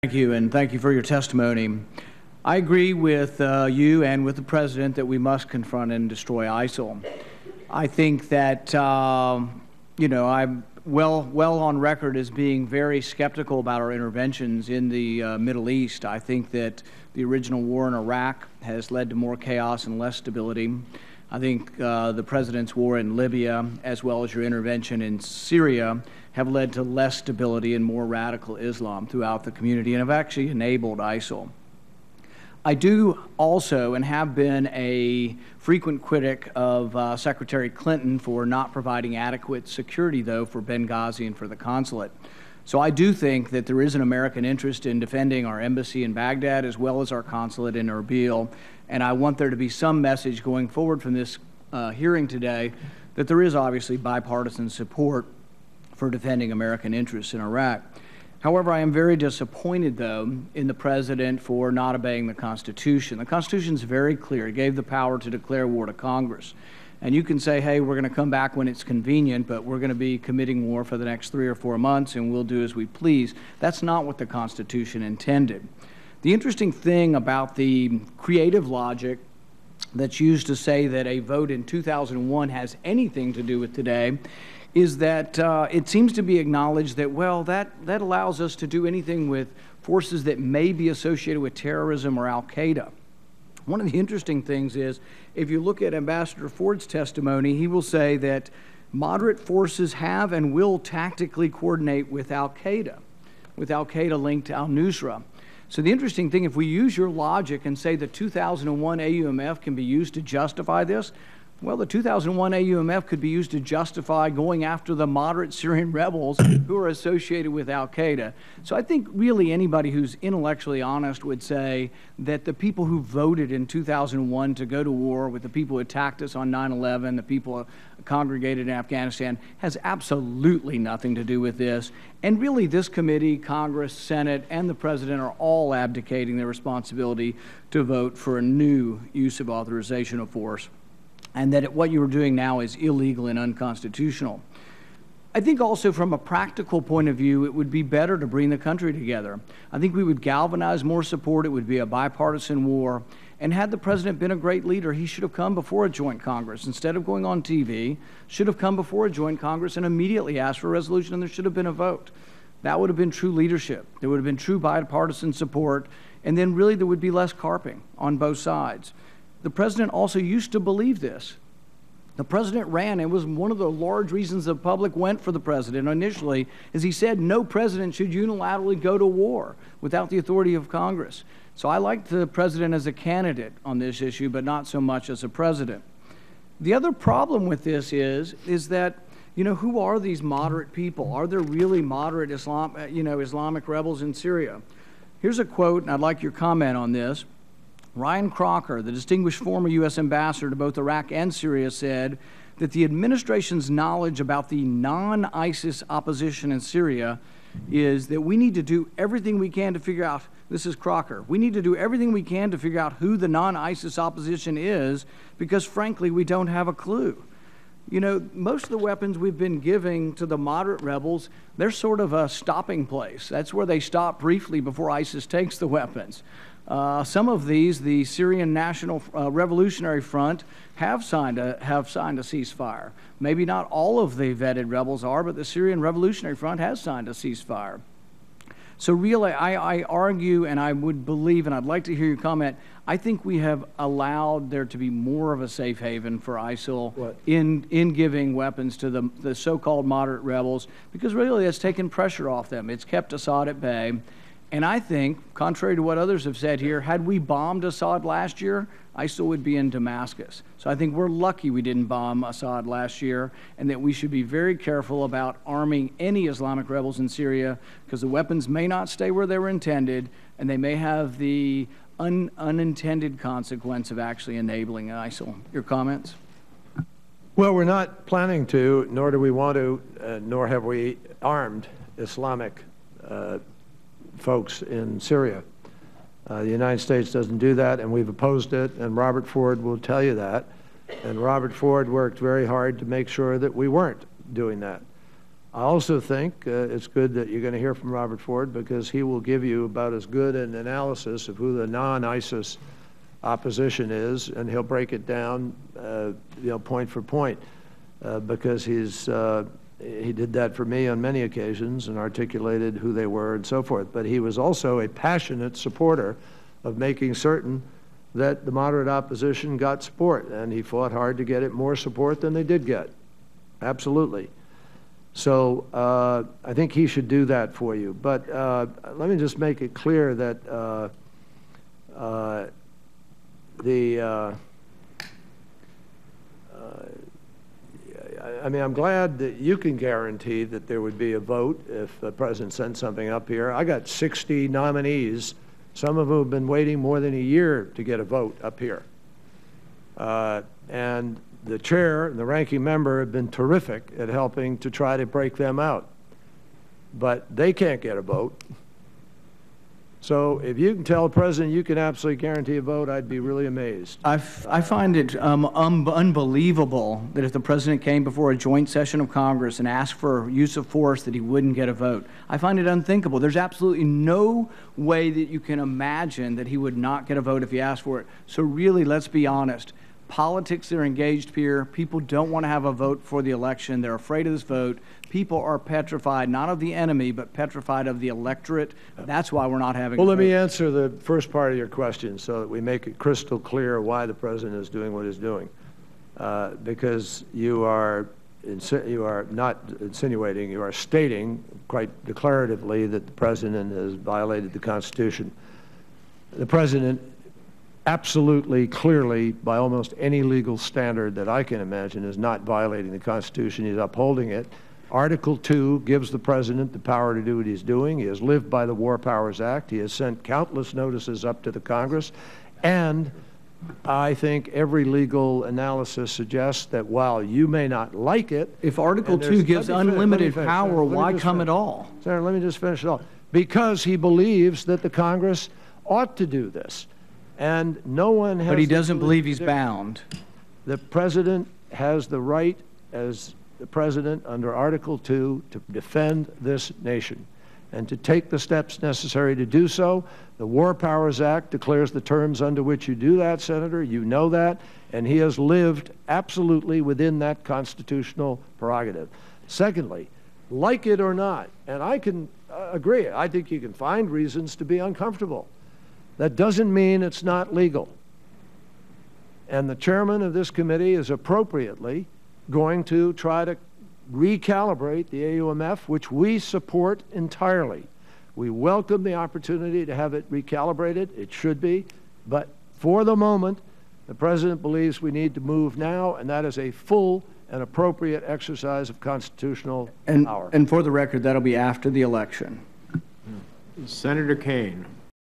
Thank you, and thank you for your testimony. I agree with you and with the President that we must confront and destroy ISIL. I think that, I'm well on record as being very skeptical about our interventions in the Middle East. I think that the original war in Iraq has led to more chaos and less stability. I think the President's war in Libya, as well as your intervention in Syria, have led to less stability and more radical Islam throughout the community and have actually enabled ISIL. I do also and have been a frequent critic of Secretary Clinton for not providing adequate security, though, for Benghazi and for the consulate. So I do think that there is an American interest in defending our embassy in Baghdad as well as our consulate in Erbil, and I want there to be some message going forward from this hearing today that there is obviously bipartisan support for defending American interests in Iraq. However, I am very disappointed, though, in the President for not obeying the Constitution. The Constitution is very clear. It gave the power to declare war to Congress. And you can say, hey, we're going to come back when it's convenient, but we're going to be committing war for the next 3 or 4 months, and we'll do as we please. That's not what the Constitution intended. The interesting thing about the creative logic that's used to say that a vote in 2001 has anything to do with today is that it seems to be acknowledged that, well, that allows us to do anything with forces that may be associated with terrorism or al-Qaeda. One of the interesting things is, if you look at Ambassador Ford's testimony, he will say that moderate forces have and will tactically coordinate with al-Qaeda linked to al-Nusra. So the interesting thing, if we use your logic and say the 2001 AUMF can be used to justify this, well, the 2001 AUMF could be used to justify going after the moderate Syrian rebels who are associated with al-Qaeda. So I think really anybody who's intellectually honest would say that the people who voted in 2001 to go to war with the people who attacked us on 9/11, the people congregated in Afghanistan, has absolutely nothing to do with this. And really this committee, Congress, Senate, and the President are all abdicating their responsibility to vote for a new use of authorization of force, and that what you are doing now is illegal and unconstitutional. I think also from a practical point of view, it would be better to bring the country together. I think we would galvanize more support. It would be a bipartisan war. And had the President been a great leader, he should have come before a joint Congress. Instead of going on TV, should have come before a joint Congress and immediately asked for a resolution, and there should have been a vote. That would have been true leadership. There would have been true bipartisan support, and then really there would be less carping on both sides. The President also used to believe this. The President ran, and it was one of the large reasons the public went for the President initially, is he said no President should unilaterally go to war without the authority of Congress. So I liked the President as a candidate on this issue, but not so much as a President. The other problem with this is that, who are these moderate people? Are there really moderate Islamic rebels in Syria? Here's a quote, and I'd like your comment on this. Ryan Crocker, the distinguished former U.S. ambassador to both Iraq and Syria, said that the administration's knowledge about the non-ISIS opposition in Syria is that we need to do everything we can to figure out, this is Crocker, we need to do everything we can to figure out who the non-ISIS opposition is because, frankly, we don't have a clue. Most of the weapons we've been giving to the moderate rebels, they're sort of a stopping place. That's where they stop briefly before ISIS takes the weapons. Some of these, the Syrian National Revolutionary Front, have signed a ceasefire. Maybe not all of the vetted rebels are, but the Syrian Revolutionary Front has signed a ceasefire. So really, I argue, and I would believe, and I'd like to hear your comment, I think we have allowed there to be more of a safe haven for ISIL in giving weapons to the so-called moderate rebels, because really it's taken pressure off them. It's kept Assad at bay. And I think, contrary to what others have said here, had we bombed Assad last year, ISIL would be in Damascus. So I think we're lucky we didn't bomb Assad last year, and that we should be very careful about arming any Islamic rebels in Syria, because the weapons may not stay where they were intended, and they may have the unintended consequence of actually enabling ISIL. Your comments? Well, we're not planning to, nor do we want to, nor have we armed Islamic folks in Syria. The United States doesn't do that, and we've opposed it, and Robert Ford will tell you that. And Robert Ford worked very hard to make sure that we weren't doing that. I also think it's good that you're going to hear from Robert Ford, because he will give you about as good an analysis of who the non-ISIS opposition is, and he'll break it down, point for point, because he did that for me on many occasions and articulated who they were and so forth. But he was also a passionate supporter of making certain that the moderate opposition got support, and he fought hard to get it more support than they did get. Absolutely. So I think he should do that for you. But let me just make it clear that I mean, I'm glad that you can guarantee that there would be a vote if the president sent something up here. I got 60 nominees. Some of them have been waiting more than a year to get a vote up here. And the chair and the ranking member have been terrific at helping to try to break them out. But they can't get a vote. So if you can tell the president you can absolutely guarantee a vote, I'd be really amazed. I find it unbelievable that if the president came before a joint session of Congress and asked for use of force, that he wouldn't get a vote. I find it unthinkable. There's absolutely no way that you can imagine that he would not get a vote if he asked for it. So really, let's be honest. Politics are engaged here. People don't want to have a vote for the election. They're afraid of this vote. People are petrified, not of the enemy, but petrified of the electorate. That's why we're not having a vote. Well, let me answer the first part of your question so that we make it crystal clear why the president is doing what he's doing. Because you are not insinuating, you are stating quite declaratively that the president has violated the Constitution. The president absolutely, clearly, by almost any legal standard that I can imagine, is not violating the Constitution. He's upholding it. Article 2 gives the president the power to do what he's doing. He has lived by the War Powers Act. He has sent countless notices up to the Congress. And I think every legal analysis suggests that while you may not like it— if Article 2 gives unlimited power, why come at all? Senator, let me just finish it all. Because he believes that the Congress ought to do this. And no one has— But he doesn't believe he's bound. The president has the right, as the president under Article 2, to defend this nation and to take the steps necessary to do so. The War Powers Act declares the terms under which you do that, Senator. You know that. And he has lived absolutely within that constitutional prerogative. Secondly, like it or not, and I can agree, I think you can find reasons to be uncomfortable. That doesn't mean it's not legal. And the chairman of this committee is appropriately going to try to recalibrate the AUMF, which we support entirely. We welcome the opportunity to have it recalibrated. It should be. But for the moment, the president believes we need to move now, and that is a full and appropriate exercise of constitutional power. And for the record, that'll be after the election. Senator Kane.